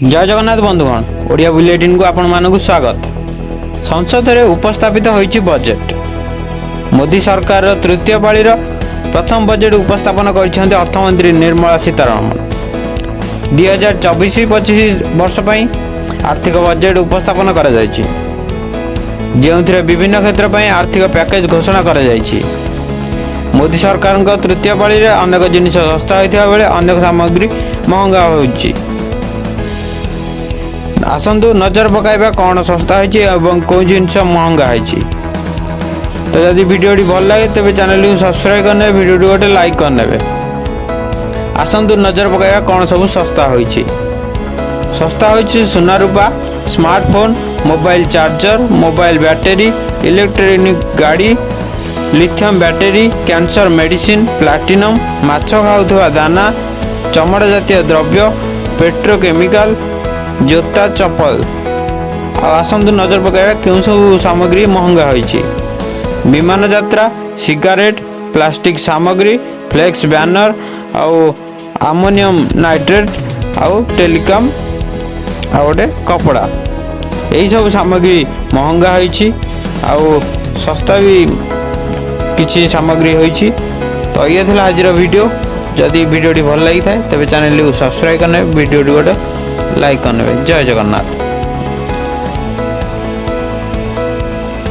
जय जगन्नाथ बंधुगण ओडिया बुलेटिन को आपण मानक स्वागत। संसद में उपस्थापित होइछि बजेट। मोदी सरकार तृतीय पाळीर प्रथम बजेट उपस्थापन कर अर्थमंत्री निर्मला सीतारमण 2024-25 वर्ष पई आर्थिक बजेट उपस्थापन करा जायछि, जेउथिरे विभिन्न क्षेत्र पई आर्थिक पैकेज घोषणा करा जायछि। मोदी सरकार तृतीय पाळी रे अनेक जिनिस सस्ता होइथिबा बेले अनेक सामग्री महंगा होइछि। आसंतु नजर पकाइबा कौन सस्ता होइछि एवं कोन जिनिस महंगा होइछि। तो यदि वीडियो भल लगे तेज चैनल को सब्सक्राइब करने, वीडियो गोटे लाइक करने। आसंतु नजर पकाइबा कौन सब सस्ता होइछि। सस्ता होइछि सोना रूपा, smartphone, mobile charger, mobile battery, electronic गाड़ी, lithium battery, cancer medicine, platinum, माछ खाउथवा दाना, चमड़ा जातीय द्रव्य, पेट्रोकेमिकल, जोता, चप्पल। आसंतु नजर पकाइबा केउं सब सामग्री महंगा होइछि। विमान यात्रा, सिगारेट, प्लास्टिक सामग्री, flex banner, ammonium nitrate, telecom, गोटे कपड़ा, यही सब सामग्री महंगा होइछि। सस्ता भी किछि सामग्री होइछि। तो ये थिला आज वीडियो। जदि वीडियो भल लगी था तेज चैनल को सब्सक्राइब करने, वीडियो गोटे लाइक करने। जय जगन्नाथ।